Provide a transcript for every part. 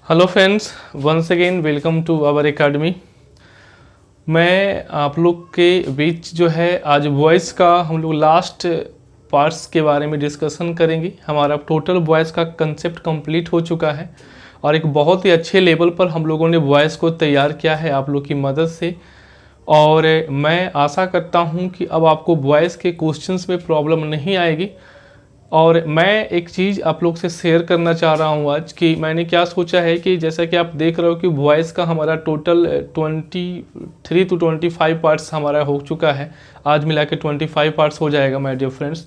Hello friends, once again welcome to our academy. मैं आप लोग के बीच जो है आज वॉइस का हम लोग लास्ट पार्ट्स के बारे में डिस्कशन करेंगे। हमारा टोटल वॉइस का कंसेप्ट कंप्लीट हो चुका है और एक बहुत ही अच्छे लेवल पर हम लोगों ने वॉइस को तैयार किया है आप लोग की मदद से। और मैं आशा करता हूं कि अब आपको वॉइस के क्वेश्चंस में प्रॉब्लम नहीं आएगी। और मैं एक चीज़ आप लोग से शेयर करना चाह रहा हूँ आज कि मैंने क्या सोचा है कि जैसा कि आप देख रहे हो कि वॉइस का हमारा टोटल 23 to 25 पार्ट्स हमारा हो चुका है। आज मिला के 25 पार्ट्स हो जाएगा माय डियर फ्रेंड्स।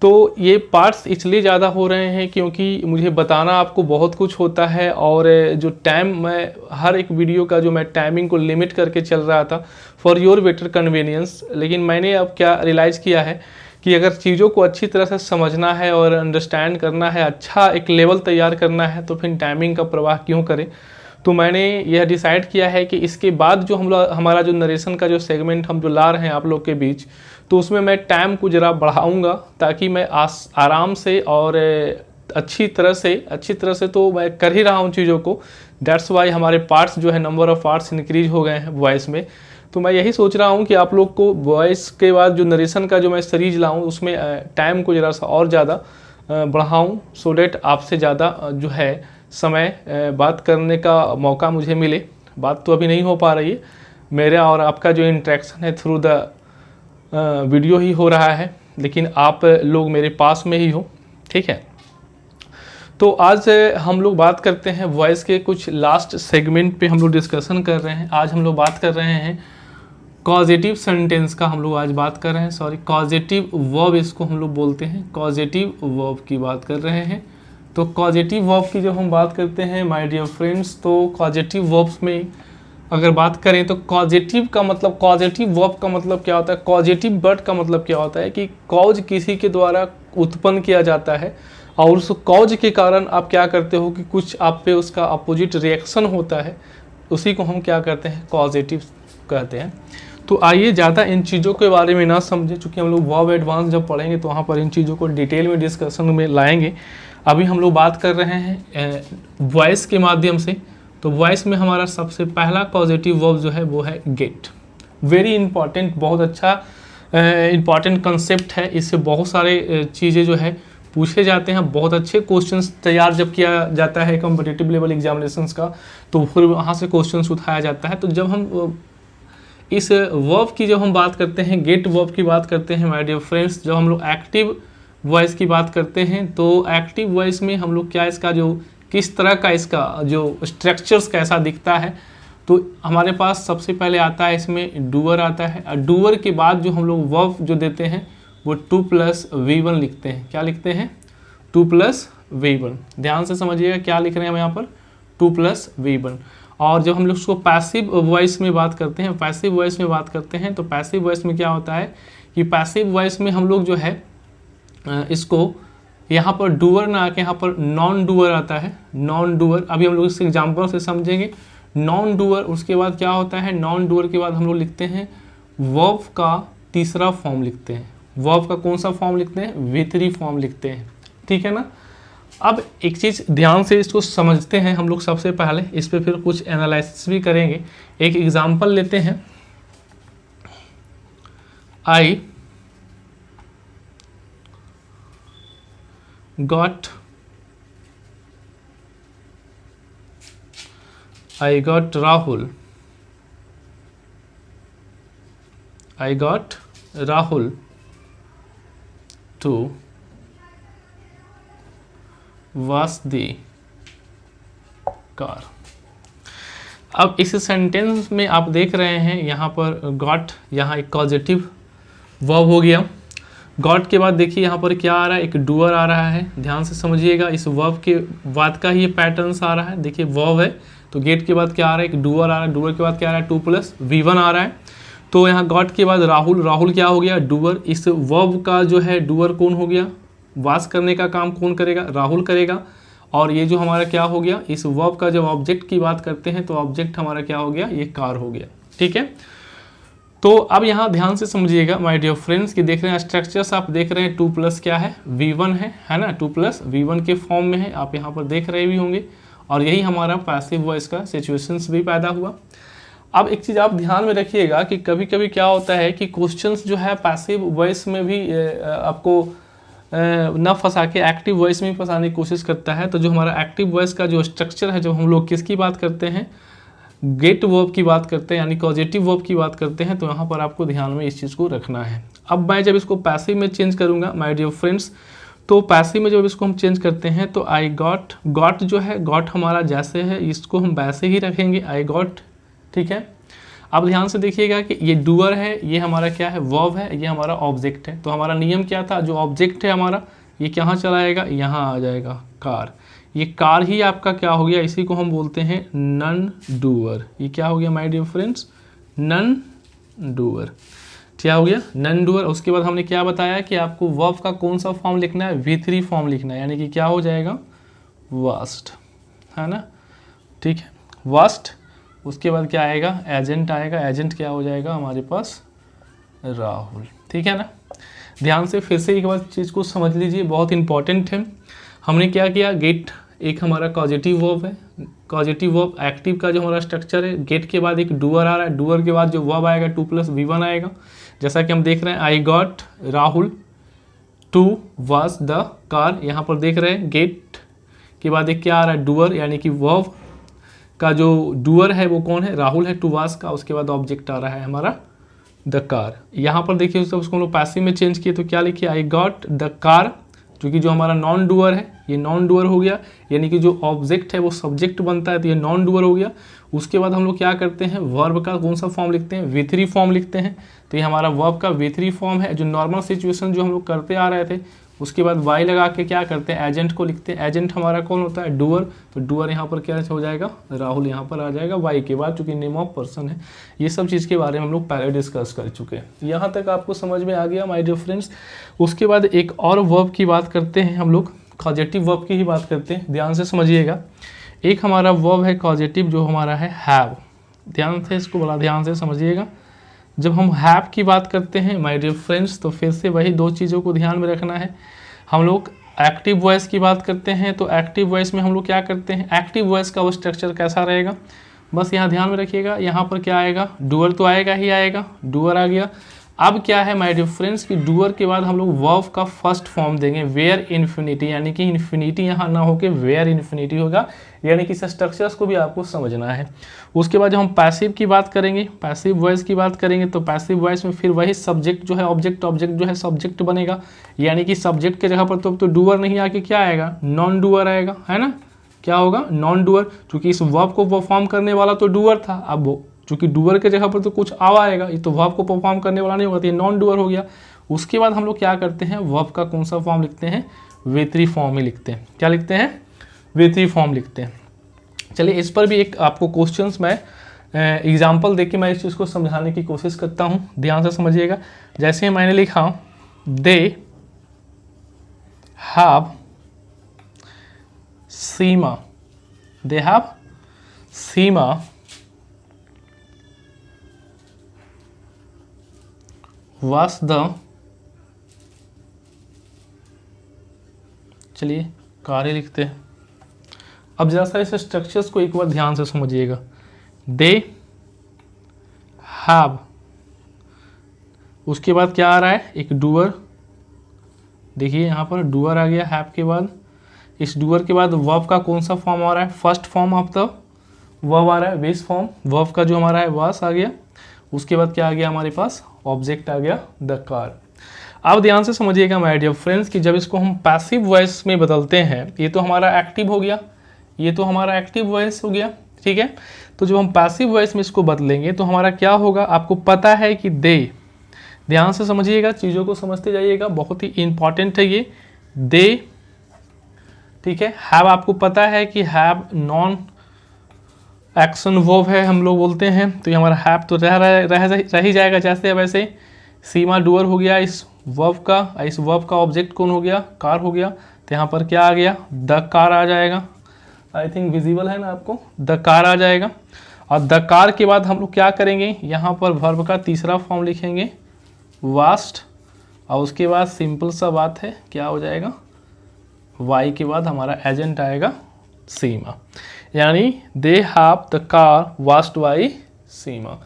तो ये पार्ट्स इसलिए ज़्यादा हो रहे हैं क्योंकि मुझे बताना आपको बहुत कुछ होता है और जो टाइम मैं हर एक वीडियो का जो मैं टाइमिंग को लिमिट करके चल रहा था फॉर योर बेटर कन्वीनियंस। लेकिन मैंने अब क्या रियलाइज़ किया है कि अगर चीज़ों को अच्छी तरह से समझना है और अंडरस्टैंड करना है, अच्छा एक लेवल तैयार करना है, तो फिर टाइमिंग का प्रवाह क्यों करें। तो मैंने यह डिसाइड किया है कि इसके बाद जो हमारा जो नरेशन का जो सेगमेंट हम जो ला रहे हैं आप लोग के बीच, तो उसमें मैं टाइम को ज़रा बढ़ाऊँगा ताकि मैं आराम से और अच्छी तरह से तो मैं कर ही रहा हूँ चीज़ों को। दैट्स वाई हमारे पार्ट्स जो है नंबर ऑफ़ पार्ट्स इंक्रीज हो गए हैं वॉइस में। तो मैं यही सोच रहा हूँ कि आप लोग को वॉइस के बाद जो नरेशन का जो मैं सीरीज लाऊँ उसमें टाइम को ज़रा सा और ज़्यादा बढ़ाऊँ, सो डेट आपसे ज़्यादा जो है समय बात करने का मौका मुझे मिले। बात तो अभी नहीं हो पा रही है, मेरा और आपका जो इंटरेक्शन है थ्रू द वीडियो ही हो रहा है, लेकिन आप लोग मेरे पास में ही हो, ठीक है। तो आज हम लोग बात करते हैं वॉइस के कुछ लास्ट सेगमेंट पे हम लोग डिस्कशन कर रहे हैं। आज हम लोग बात कर रहे हैं कॉजेटिव सेंटेंस का, हम लोग आज बात कर रहे हैं, सॉरी कॉजेटिव वर्ब इसको हम लोग बोलते हैं, कॉजेटिव वर्ब की बात कर रहे हैं। तो कॉजेटिव वर्ब की जब हम बात करते हैं माय डियर फ्रेंड्स, तो कॉजेटिव वर्ब्स में अगर बात करें तो कॉजेटिव का मतलब, कॉजेटिव वर्ब का मतलब क्या होता है, कॉजेटिव वर्ड का मतलब क्या होता है कि कॉज किसी के द्वारा उत्पन्न किया जाता है और उस कॉज के कारण आप क्या करते हो कि कुछ आप पे उसका अपोजिट रिएक्शन होता है, उसी को हम क्या करते हैं कॉजेटिव कहते हैं। तो आइए ज़्यादा इन चीज़ों के बारे में ना समझें, चूँकि हम लोग वर्ब एडवांस जब पढ़ेंगे तो वहाँ पर इन चीज़ों को डिटेल में डिस्कशन में लाएंगे। अभी हम लोग बात कर रहे हैं वॉइस के माध्यम से। तो वॉइस में हमारा सबसे पहला पॉजिटिव वर्ब जो है वो है गेट। वेरी इंपॉर्टेंट, बहुत अच्छा इंपॉर्टेंट कंसेप्ट है। इससे बहुत सारे चीज़ें जो है पूछे जाते हैं, बहुत अच्छे क्वेश्चंस तैयार जब किया जाता है कॉम्पिटिटिव लेवल एग्जामिनेशंस का, तो फिर वहाँ से क्वेश्चंस उठाया जाता है। तो जब हम इस वर्ब की जब हम बात करते हैं, गेट वर्ब की बात करते हैं माय डियर फ्रेंड्स, जब हम लोग एक्टिव वॉइस की बात करते हैं तो एक्टिव वॉइस में हम लोग क्या इसका जो किस तरह का इसका जो स्ट्रक्चर्स कैसा दिखता है, तो हमारे पास सबसे पहले आता है इसमें डूअर आता है। और डूअर के बाद जो हम लोग वर्ब जो देते हैं वो 2+V1 लिखते हैं। क्या लिखते हैं? 2+V1। ध्यान से समझिएगा क्या लिख रहे हैं हम यहाँ पर, 2+V1। और जब हम लोग उसको पैसिव वॉइस में बात करते हैं, पैसिव वॉइस में बात करते हैं, तो पैसिव वॉइस में क्या होता है कि पैसिव वॉइस में हम लोग जो है इसको यहाँ पर डूअर ना आके यहाँ पर नॉन डूअर आता है। नॉन डूअर अभी हम लोग इस एग्जाम्पल से समझेंगे। नॉन डूअर, उसके बाद क्या होता है, नॉन डूअर के बाद हम लोग लिखते हैं वर्ब का तीसरा फॉर्म लिखते हैं। वर्ब का कौन सा फॉर्म लिखते हैं? V3 फॉर्म लिखते हैं, ठीक है ना। अब एक चीज़ ध्यान से इसको समझते हैं हम लोग सबसे पहले, इस पे फिर कुछ एनालिसिस भी करेंगे। एक एग्जांपल लेते हैं, I got Rahul. I got Rahul to wash the car. अब इस सेंटेंस में आप देख रहे हैं यहाँ पर गॉट, यहाँ एक पॉजिटिव वर्ब हो गया। गॉट के बाद देखिए यहाँ पर क्या आ रहा है, एक डूअर आ रहा है। ध्यान से समझिएगा, इस वर्ब के बाद का ही ये पैटर्न्स आ रहा है। देखिए वर्ब है तो गेट के बाद क्या आ रहा है, एक डूअर आ रहा है। डूअर के बाद क्या आ रहा है, 2+V1 आ रहा है। तो यहाँ गॉट के बाद राहुल, राहुल क्या हो गया, डूअर। इस वर्ब का जो है डूअर कौन हो गया, वाश करने का काम कौन करेगा, राहुल करेगा। और ये जो हमारा क्या हो गया, इस वर्ब का जब ऑब्जेक्ट की बात करते हैं तो ऑब्जेक्ट हमारा क्या हो गया, ये कार हो गया, ठीक है। तो अब यहाँ ध्यान से समझिएगा माय डियर फ्रेंड्स कि देख रहे हैं स्ट्रक्चर्स, आप देख रहे हैं 2+ क्या है, V1 है ना, 2+V1 के फॉर्म में है, आप यहाँ पर देख रहे भी होंगे। और यही हमारा पैसिव वॉइस का सिचुएशंस भी पैदा हुआ। अब एक चीज़ आप ध्यान में रखिएगा कि कभी कभी क्या होता है कि क्वेश्चंस जो है पैसिव वॉइस में भी आपको न फंसा के एक्टिव वॉइस में फंसाने की कोशिश करता है। तो जो हमारा एक्टिव वॉइस का जो स्ट्रक्चर है, जब हम लोग किसकी बात करते हैं, गेट वर्ब की बात करते हैं यानी कॉजेटिव वर्ब की बात करते हैं, तो यहाँ पर आपको ध्यान में इस चीज़ को रखना है। अब मैं जब इसको पैसिव में चेंज करूँगा माय डियर फ्रेंड्स, तो पैसिव में जब इसको हम चेंज करते हैं तो आई गॉट, गॉट जो है, गॉट हमारा जैसे है इसको हम वैसे ही रखेंगे, आई गॉट। ठीक है, अब ध्यान से देखिएगा कि ये डूअर है, ये हमारा क्या है, वर्ब है, ये हमारा ऑब्जेक्ट है। तो हमारा नियम क्या था, जो ऑब्जेक्ट है हमारा ये कहाँ चला आएगा, यहाँ आ जाएगा, कार। ये कार ही आपका क्या हो गया, इसी को हम बोलते हैं नन डूअर। ये क्या हो गया my dear friends, none doer. क्या हो गया, नन डूअर। उसके बाद हमने क्या बताया कि आपको वर्ब का कौन सा फॉर्म लिखना है, V3 फॉर्म लिखना है, यानी कि क्या हो जाएगा, वास्ट, है ना। ठीक है, वास्ट। उसके बाद क्या आएगा, एजेंट आएगा। एजेंट क्या हो जाएगा हमारे पास, राहुल। ठीक है ना। ध्यान से फिर से एक बार चीज़ को समझ लीजिए, बहुत इंपॉर्टेंट है। हमने क्या किया, गेट एक हमारा कॉजेटिव वर्ब है, कॉजेटिव वर्ब एक्टिव का जो हमारा स्ट्रक्चर है, गेट के बाद एक डूअर आ रहा है, डूअर के बाद जो वर्ब आएगा 2 + V1 आएगा। जैसा कि हम देख रहे हैं, I got Rahul to was the car. यहाँ पर देख रहे हैं गेट के बाद एक क्या आ रहा है, डूअर, यानी कि वर्ब का जो डूअर है वो कौन है, राहुल है, टू वाज का। उसके बाद ऑब्जेक्ट आ रहा है हमारा द कार। यहाँ पर देखिए उसको हम लोग पैसिव में चेंज किए तो क्या लिखिए, आई गॉट द कार, क्योंकि जो हमारा नॉन डूअर है ये नॉन डूअर हो गया, यानी कि जो ऑब्जेक्ट है वो सब्जेक्ट बनता है, तो ये नॉन डूअर हो गया। उसके बाद हम लोग क्या करते हैं, वर्ब का कौन सा फॉर्म लिखते हैं, V3 फॉर्म लिखते हैं। तो ये हमारा वर्ब का V3 फॉर्म है, जो नॉर्मल सिचुएशन जो हम लोग करते आ रहे थे। उसके बाद वाई लगा के क्या करते हैं, एजेंट को लिखते हैं। एजेंट हमारा कौन होता है, डूअर। तो डूअर यहाँ पर क्या हो जाएगा, राहुल यहाँ पर आ जाएगा वाई के बाद, चूंकि नेम ऑफ पर्सन है। ये सब चीज़ के बारे में हम लोग पहले डिस्कस कर चुके हैं। यहाँ तक आपको समझ में आ गया माय डियर फ्रेंड्स। उसके बाद एक और वर्ब की बात करते हैं हम लोग, कॉजेटिव वर्ब की ही बात करते हैं। ध्यान से समझिएगा, एक हमारा वर्ब है कॉजेटिव जो हमारा है हैव। ध्यान से इसको बड़ा ध्यान से समझिएगा। जब हम हैव की बात करते हैं माय डियर फ्रेंड्स, तो फिर से वही दो चीज़ों को ध्यान में रखना है। हम लोग एक्टिव वॉइस की बात करते हैं, तो एक्टिव वॉइस में हम लोग क्या करते हैं, एक्टिव वॉइस का वो स्ट्रक्चर कैसा रहेगा, बस यहाँ ध्यान में रखिएगा। यहाँ पर क्या आएगा, डूअर तो आएगा ही आएगा, डूअर आ गया। अब क्या है माय डियर फ्रेंड्स कि डूअर के बाद हम लोग वर्ब का फर्स्ट फॉर्म देंगे, वेयर इन्फिनिटी, यानी कि इन्फिनिटी यहाँ ना होके वेयर इन्फिनिटी होगा, यानी कि स्ट्रक्चर्स को भी आपको समझना है। उसके बाद जब हम पैसिव की बात करेंगे, पैसिव वॉइस की बात करेंगे, तो पैसिव वॉइस में फिर वही सब्जेक्ट जो है ऑब्जेक्ट, ऑब्जेक्ट जो है सब्जेक्ट बनेगा, यानी कि सब्जेक्ट के जगह पर तो डूअर नहीं आके क्या आएगा, नॉन डूअर आएगा, है ना। क्या होगा, नॉन डूअर, क्योंकि इस वर्ब को परफॉर्म करने वाला तो डूअर था। अब चूंकि डूअर के जगह पर तो कुछ आएगा, ये तो वर्ब को परफॉर्म करने वाला नहीं होगा, तो ये नॉन डूअर हो गया। उसके बाद हम लोग क्या करते हैं, वर्ब का कौन सा फॉर्म लिखते हैं, V3 फॉर्म ही लिखते हैं। क्या लिखते हैं, V3 फॉर्म लिखते हैं। चलिए इस पर भी एक आपको क्वेश्चंस मैं एग्जांपल देके मैं इस चीज़ को समझाने की कोशिश करता हूँ। ध्यान से समझिएगा। जैसे मैंने लिखा, they have Seema, they have Seema was the, चलिए कार्य लिखते हैं। अब जरा सा इस स्ट्रक्चर्स को एक बार ध्यान से समझिएगा। दे हैव, उसके बाद क्या आ रहा है, एक डूअर। देखिए यहाँ पर डूअर आ गया हैव के बाद। इस डूअर के बाद वर्ब का कौन सा फॉर्म आ रहा है, first form of the verb आ रहा है, बेस फॉर्म वर्ब का जो हमारा है वास आ गया। उसके बाद क्या आ गया हमारे पास, ऑब्जेक्ट आ गया द कार। अब ध्यान से समझिएगा माय डियर फ्रेंड्स कि जब इसको हम पैसिव वॉइस में बदलते हैं, ये तो हमारा एक्टिव हो गया, ये तो हमारा एक्टिव वॉइस हो गया, ठीक है। तो जब हम पैसिव वॉइस में इसको बदलेंगे तो हमारा क्या होगा, आपको पता है कि दे, ध्यान से समझिएगा, चीज़ों को समझते जाइएगा, बहुत ही इंपॉर्टेंट है ये दे, ठीक है। हैव आपको पता है कि हैव नॉन एक्शन वर्ब है, हम लोग बोलते हैं, तो ये हमारा हैव तो रह ही जाएगा जैसे वैसे। सीमा डूअर हो गया इस वर्ब का, इस वर्ब का ऑब्जेक्ट कौन हो गया, कार हो गया। तो यहाँ पर क्या आ गया, द कार आ जाएगा। आई थिंक विजिबल है ना आपको, द कार आ जाएगा। और द कार के बाद हम लोग क्या करेंगे, यहाँ पर वर्ब का तीसरा फॉर्म लिखेंगे वास्ट, और उसके बाद सिंपल सा बात है, क्या हो जाएगा, वाई के बाद हमारा एजेंट आएगा सीमा। यानी they have the car washed bye Seema.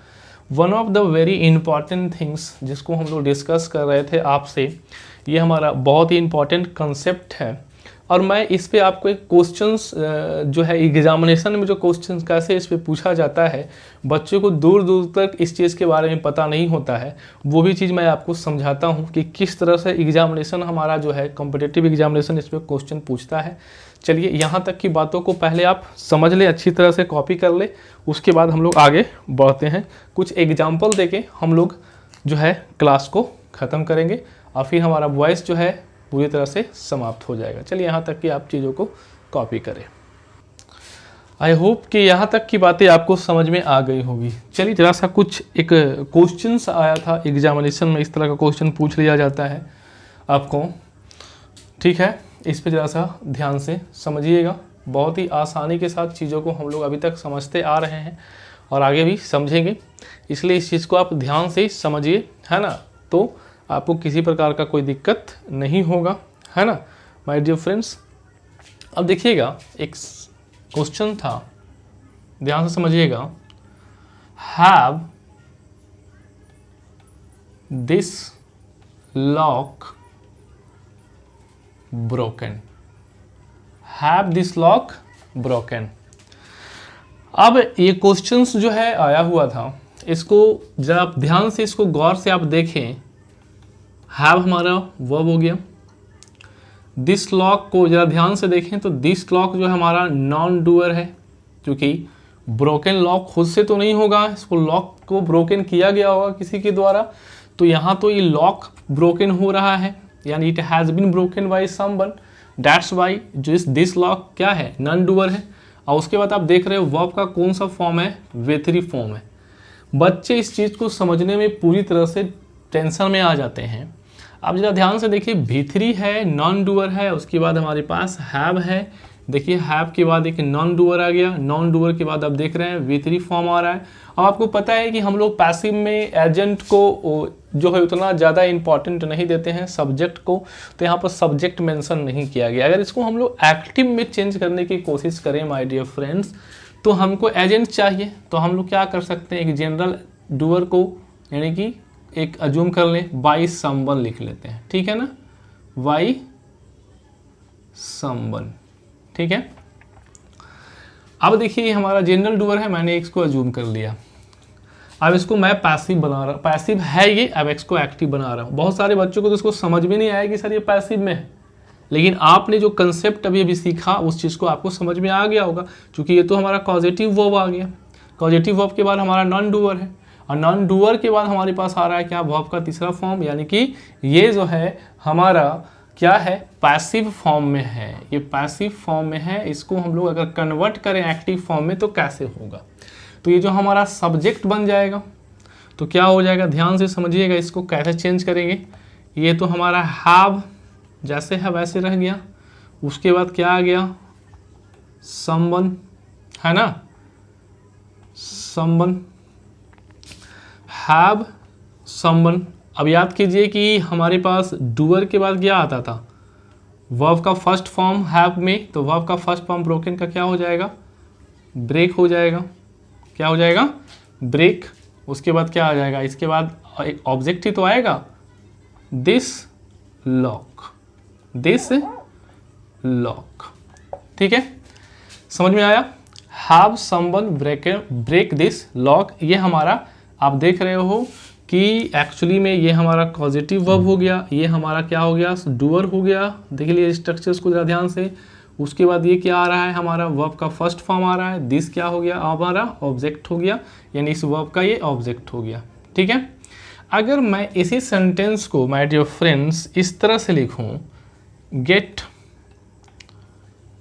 One of the very important things जिसको हम लोग डिस्कस कर रहे थे आपसे, ये हमारा बहुत ही इंपॉर्टेंट कंसेप्ट है और मैं इस पे आपको एक क्वेश्चंस जो है एग्जामिनेशन में जो क्वेश्चंस कैसे इस पे पूछा जाता है, बच्चों को दूर दूर तक इस चीज़ के बारे में पता नहीं होता है, वो भी चीज़ मैं आपको समझाता हूँ कि किस तरह से एग्जामिनेशन हमारा जो है कॉम्पिटिटिव एग्जामिनेशन इस पर क्वेश्चन पूछता है। चलिए यहाँ तक की बातों को पहले आप समझ ले, अच्छी तरह से कॉपी कर ले, उसके बाद हम लोग आगे बढ़ते हैं। कुछ एग्जाम्पल देके हम लोग जो है क्लास को ख़त्म करेंगे और फिर हमारा वॉइस जो है पूरी तरह से समाप्त हो जाएगा। चलिए यहाँ तक कि आप चीज़ों को कॉपी करें। आई होप कि यहाँ तक की बातें आपको समझ में आ गई होगी। चलिए जरा सा कुछ एक क्वेश्चंस आया था एग्जामिनेशन में, इस तरह का क्वेश्चन पूछ लिया जाता है आपको, ठीक है। इस पे जरा सा ध्यान से समझिएगा। बहुत ही आसानी के साथ चीज़ों को हम लोग अभी तक समझते आ रहे हैं और आगे भी समझेंगे, इसलिए इस चीज़ को आप ध्यान से समझिए, है ना। तो आपको किसी प्रकार का कोई दिक्कत नहीं होगा, है ना माय डियर फ्रेंड्स। अब देखिएगा एक क्वेश्चन था, ध्यान से समझिएगा। Have this lock broken, have this lock broken. अब ये क्वेश्चंस जो है आया हुआ था, इसको जरा आप ध्यान से इसको गौर से आप देखें। हैव हमारा वर्ब हो गया, दिस लॉक को जरा ध्यान से देखें तो दिस लॉक जो है हमारा नॉन डूअर है, क्योंकि ब्रोकन लॉक खुद से तो नहीं होगा, इसको लॉक को ब्रोकन किया गया होगा किसी के द्वारा, तो यहाँ तो ये लॉक ब्रोकन हो रहा है, यानी it has been broken by someone, that's why जो दिस लॉक क्या है, नॉन डूअर है। और उसके बाद आप देख रहे हो वर्ब का कौन सा फॉर्म है, V3 फॉर्म है। बच्चे इस चीज़ को समझने में पूरी तरह से टेंशन में आ जाते हैं। आप जरा ध्यान से देखिए, V3 है, नॉन डूअर है, उसके बाद हमारे पास हैव है, देखिए हैव के बाद एक नॉन डूअर आ गया, नॉन डूअर के बाद आप देख रहे हैं V3 फॉर्म आ रहा है। अब आपको पता है कि हम लोग पैसिव में एजेंट को जो है उतना ज़्यादा इंपॉर्टेंट नहीं देते हैं सब्जेक्ट को, तो यहाँ पर सब्जेक्ट मेंशन नहीं किया गया। अगर इसको हम लोग एक्टिव में चेंज करने की कोशिश करें माय डियर फ्रेंड्स, तो हमको एजेंट चाहिए, तो हम लोग क्या कर सकते हैं, एक जनरल डूअर को यानी कि एक अज्यूम कर लें, बाई समवन लिख लेते हैं, ठीक है ना, बाई समवन, ठीक है। अब देखिए हमारा जनरल डूअर है, मैंने इसको अज्यूम कर लिया। अब इसको मैं पैसिव बना रहा हूँ, पैसिव है ये, अब इसको एक्टिव बना रहा हूँ। बहुत सारे बच्चों को तो इसको समझ में नहीं आया कि सर ये पैसिव में है, लेकिन आपने जो कंसेप्ट अभी सीखा उस चीज़ को आपको समझ में आ गया होगा, क्योंकि ये तो हमारा कॉजेटिव वर्ब आ गया। कॉजेटिव वर्ब के बाद हमारा नॉन डूअर है, और नॉन डूअर के बाद हमारे पास आ रहा है क्या, वर्ब का तीसरा फॉर्म, यानी कि ये जो है हमारा क्या है, पैसिव फॉर्म में है। ये पैसिव फॉर्म में है, इसको हम लोग अगर कन्वर्ट करें एक्टिव फॉर्म में तो कैसे होगा, तो ये जो हमारा सब्जेक्ट बन जाएगा तो क्या हो जाएगा, ध्यान से समझिएगा इसको कैसे चेंज करेंगे। ये तो हमारा हैव जैसे है वैसे रह गया, उसके बाद क्या आ गया, समवन, है ना, समवन, हैव समवन। अब याद कीजिए कि हमारे पास डूअर के बाद क्या आता था, वर्ब का फर्स्ट फॉर्म हैव में, तो वर्ब का फर्स्ट फॉर्म ब्रोकन का क्या हो जाएगा, ब्रेक हो जाएगा। क्या हो जाएगा, ब्रेक। उसके बाद क्या आ जाएगा, इसके बाद एक ऑब्जेक्ट ही तो आएगा, दिस लॉक, दिस लॉक, ठीक है, समझ में आया। Have someone break this lock, ये हमारा आप देख रहे हो कि एक्चुअली में ये हमारा पॉजिटिव वर्ब हो गया, ये हमारा क्या हो गया, डूअर हो गया। देख लीजिए स्ट्रक्चर्स को जरा ध्यान से। उसके बाद ये क्या आ रहा है, हमारा वर्ब का फर्स्ट फॉर्म आ रहा है, दिस क्या हो गया, हमारा ऑब्जेक्ट हो गया, यानी इस वर्ब का ये ऑब्जेक्ट हो गया, ठीक है। अगर मैं इसी सेंटेंस को माय डियर फ्रेंड्स इस तरह से लिखूं, गेट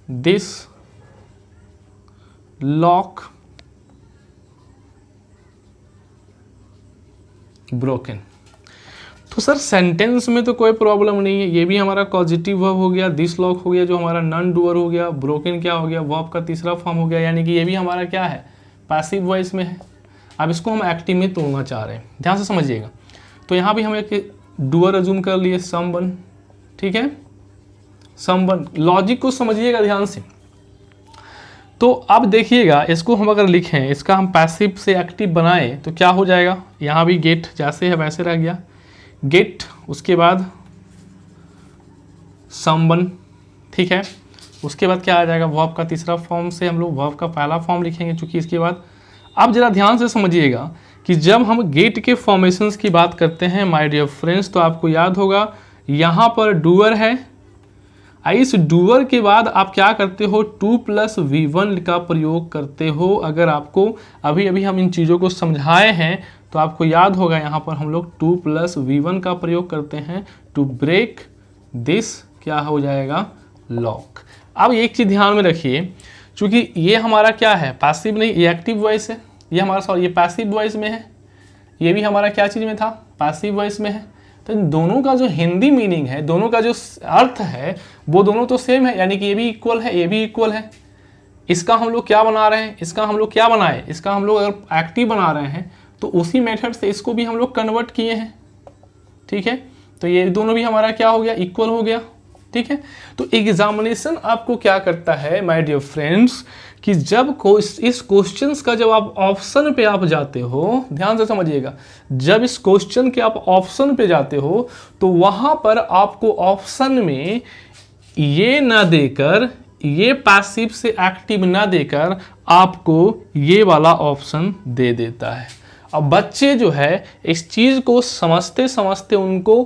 दिस लॉक ब्रोकन, तो सर सेंटेंस में तो कोई प्रॉब्लम नहीं है, ये भी हमारा पॉजिटिव वर्ब हो गया, दिस लॉक हो गया जो हमारा नॉन डूअर हो गया, ब्रोकन क्या हो गया, वर्ब का तीसरा फॉर्म हो गया, यानी कि ये भी हमारा क्या है, पैसिव वॉइस में है। अब इसको हम एक्टिव में तोड़ना चाह रहे हैं, ध्यान से समझिएगा। तो यहाँ भी हम एक डूअर अज्यूम कर लिए, समवन, ठीक है, समवन। लॉजिक को समझिएगा ध्यान से। तो अब देखिएगा, इसको हम अगर लिखें, इसका हम पैसिव से एक्टिव बनाएं तो क्या हो जाएगा, यहाँ भी गेट जैसे है वैसे रह गया, गेट उसके बाद समवन, ठीक है। उसके बाद क्या आ जाएगा, वर्ब का तीसरा फॉर्म से हम लोग वर्ब का पहला फॉर्म लिखेंगे चूंकि इसके बाद। अब जरा ध्यान से समझिएगा कि जब हम गेट के फॉर्मेशंस की बात करते हैं माय डियर फ्रेंड्स, तो आपको याद होगा यहाँ पर डूअर है, इस डूअर के बाद आप क्या करते हो, 2+V1 का प्रयोग करते हो। अगर आपको अभी अभी हम इन चीज़ों को समझाए हैं तो आपको याद होगा यहाँ पर हम लोग 2+V1 का प्रयोग करते हैं टू ब्रेक दिस, क्या हो जाएगा, लॉक। अब एक चीज़ ध्यान में रखिए, चूंकि ये हमारा क्या है, पैसिव नहीं, ये एक्टिव वॉइस है, ये हमारा सॉरी ये पैसिव वॉइस में है, ये भी हमारा क्या चीज़ में था, पैसिव वॉइस में है। तो इन दोनों का जो हिंदी मीनिंग है, दोनों का जो अर्थ है, वो दोनों तो सेम है, यानी कि ये भी इक्वल है, ये भी इक्वल है। इसका हम लोग क्या बना रहे हैं, इसका हम लोग क्या बनाए, इसका हम लोग अगर एक्टिव बना रहे हैं तो उसी मेथड से इसको भी हम लोग कन्वर्ट किए हैं, ठीक है। तो ये दोनों भी हमारा क्या हो गया, इक्वल हो गया, ठीक है। तो एग्जामिनेशन आपको क्या करता है माय डियर फ्रेंड्स, कि जब इस क्वेश्चंस का जब आप ऑप्शन पे आप जाते हो, ध्यान से समझिएगा, जब इस क्वेश्चन के आप ऑप्शन पे जाते हो तो वहां पर आपको ऑप्शन में ये ना देकर, ये पैसिव से एक्टिव ना देकर आपको ये वाला ऑप्शन दे देता है। अब बच्चे जो है इस चीज को समझते समझते उनको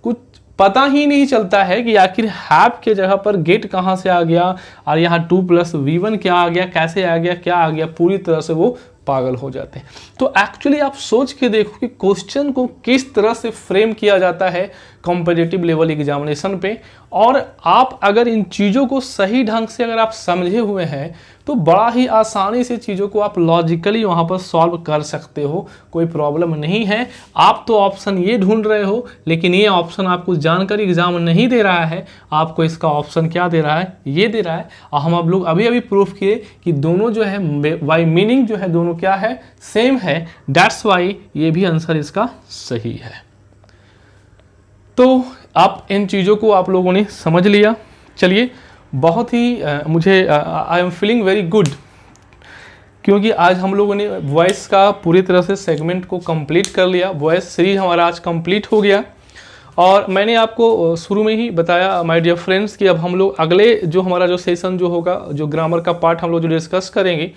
कुछ पता ही नहीं चलता है कि आखिर हैव के जगह पर गेट कहाँ से आ गया और यहाँ 2+V1 क्या आ गया, कैसे आ गया, क्या आ गया, पूरी तरह से वो पागल हो जाते हैं। तो एक्चुअली आप सोच के देखो कि क्वेश्चन को किस तरह से फ्रेम किया जाता है कॉम्पिटिटिव लेवल एग्जामिनेशन पे, और आप अगर इन चीज़ों को सही ढंग से अगर आप समझे हुए हैं तो बड़ा ही आसानी से चीज़ों को आप लॉजिकली वहाँ पर सॉल्व कर सकते हो, कोई प्रॉब्लम नहीं है। आप तो ऑप्शन ये ढूंढ रहे हो, लेकिन ये ऑप्शन आपको जानकारी एग्जाम नहीं दे रहा है, आपको इसका ऑप्शन क्या दे रहा है, ये दे रहा है। और हम आप लोग अभी अभी प्रूफ किए कि दोनों जो है वाई मीनिंग जो है दोनों क्या है, सेम है। दैट्स वाई ये भी आंसर इसका सही है। तो आप इन चीज़ों को आप लोगों ने समझ लिया। चलिए, बहुत ही मुझे I am feeling very good, क्योंकि आज हम लोगों ने वॉइस का पूरी तरह से सेगमेंट को कंप्लीट कर लिया। वॉइस सीरीज हमारा आज कंप्लीट हो गया, और मैंने आपको शुरू में ही बताया माय डियर फ्रेंड्स कि अब हम लोग अगले जो हमारा जो सेशन जो होगा, जो ग्रामर का पार्ट हम लोग जो डिस्कस करेंगे,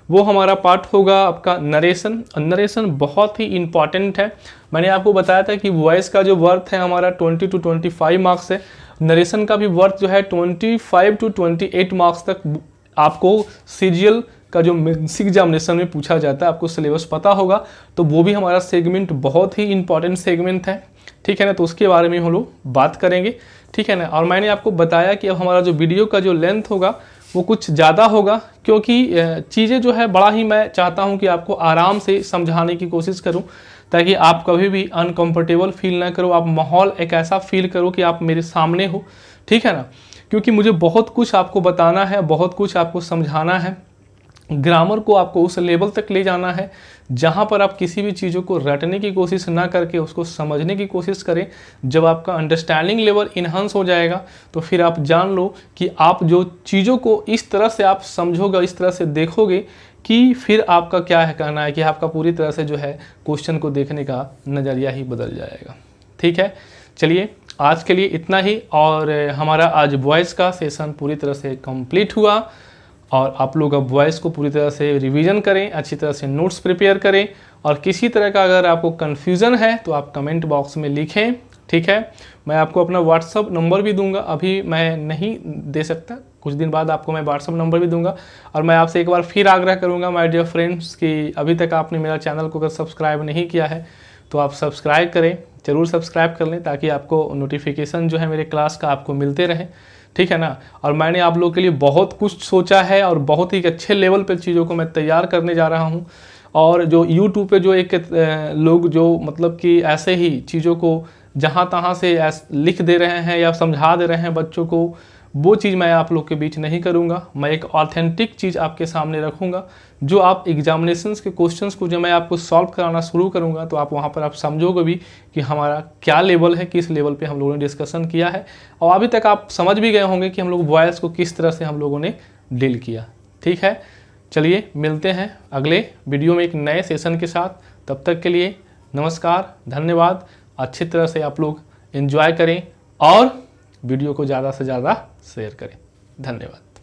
वो हमारा पार्ट होगा आपका नरेशन। नरेशन बहुत ही इंपॉर्टेंट है। मैंने आपको बताया था कि वॉइस का जो वर्थ है हमारा 20 to 25 मार्क्स है, नरेशन का भी वर्थ जो है 25 to 28 मार्क्स तक आपको सीजीएल का जो मेंस एग्जामिनेशन में पूछा जाता है, आपको सिलेबस पता होगा, तो वो भी हमारा सेगमेंट बहुत ही इंपॉर्टेंट सेगमेंट है, ठीक है ना। तो उसके बारे में हम लोग बात करेंगे, ठीक है ना। और मैंने आपको बताया कि अब हमारा जो वीडियो का जो लेंथ होगा वो कुछ ज़्यादा होगा, क्योंकि चीज़ें जो है बड़ा ही मैं चाहता हूं कि आपको आराम से समझाने की कोशिश करूं, ताकि आप कभी भी अनकंफर्टेबल फील ना करो, आप माहौल एक ऐसा फील करो कि आप मेरे सामने हो, ठीक है ना। क्योंकि मुझे बहुत कुछ आपको बताना है, बहुत कुछ आपको समझाना है, ग्रामर को आपको उस लेवल तक ले जाना है जहाँ पर आप किसी भी चीज़ों को रटने की कोशिश ना करके उसको समझने की कोशिश करें। जब आपका अंडरस्टैंडिंग लेवल इन्हांस हो जाएगा तो फिर आप जान लो कि आप जो चीज़ों को इस तरह से आप समझोगे, इस तरह से देखोगे कि फिर आपका क्या है कहना है कि आपका पूरी तरह से जो है क्वेश्चन को देखने का नज़रिया ही बदल जाएगा, ठीक है। चलिए, आज के लिए इतना ही, और हमारा आज वॉइस का सेशन पूरी तरह से कंप्लीट हुआ, और आप लोग अब वॉइस को पूरी तरह से रिवीजन करें, अच्छी तरह से नोट्स प्रिपेयर करें, और किसी तरह का अगर आपको कन्फ्यूज़न है तो आप कमेंट बॉक्स में लिखें, ठीक है। मैं आपको अपना व्हाट्सअप नंबर भी दूंगा, अभी मैं नहीं दे सकता, कुछ दिन बाद आपको मैं व्हाट्सअप नंबर भी दूंगा। और मैं आपसे एक बार फिर आग्रह करूंगा माय डियर फ्रेंड्स कि अभी तक आपने मेरा चैनल को अगर सब्सक्राइब नहीं किया है तो आप सब्सक्राइब करें, ज़रूर सब्सक्राइब कर लें, ताकि आपको नोटिफिकेशन जो है मेरे क्लास का आपको मिलते रहे, ठीक है ना। और मैंने आप लोगों के लिए बहुत कुछ सोचा है, और बहुत ही अच्छे लेवल पे चीज़ों को मैं तैयार करने जा रहा हूँ। और जो YouTube पे जो एक लोग जो मतलब कि ऐसे ही चीज़ों को जहाँ तहाँ से लिख दे रहे हैं या समझा दे रहे हैं बच्चों को, वो चीज़ मैं आप लोग के बीच नहीं करूँगा। मैं एक ऑथेंटिक चीज़ आपके सामने रखूँगा, जो आप एग्जामिनेशंस के क्वेश्चंस को जब मैं आपको सॉल्व कराना शुरू करूँगा तो आप वहाँ पर आप समझोगे भी कि हमारा क्या लेवल है, किस लेवल पे हम लोगों ने डिस्कशन किया है, और अभी तक आप समझ भी गए होंगे कि हम लोग वॉइस को किस तरह से हम लोगों ने डील किया, ठीक है, चलिए मिलते हैं अगले वीडियो में एक नए सेशन के साथ। तब तक के लिए नमस्कार, धन्यवाद। अच्छी तरह से आप लोग एंजॉय करें और वीडियो को ज़्यादा से ज़्यादा शेयर करें। धन्यवाद।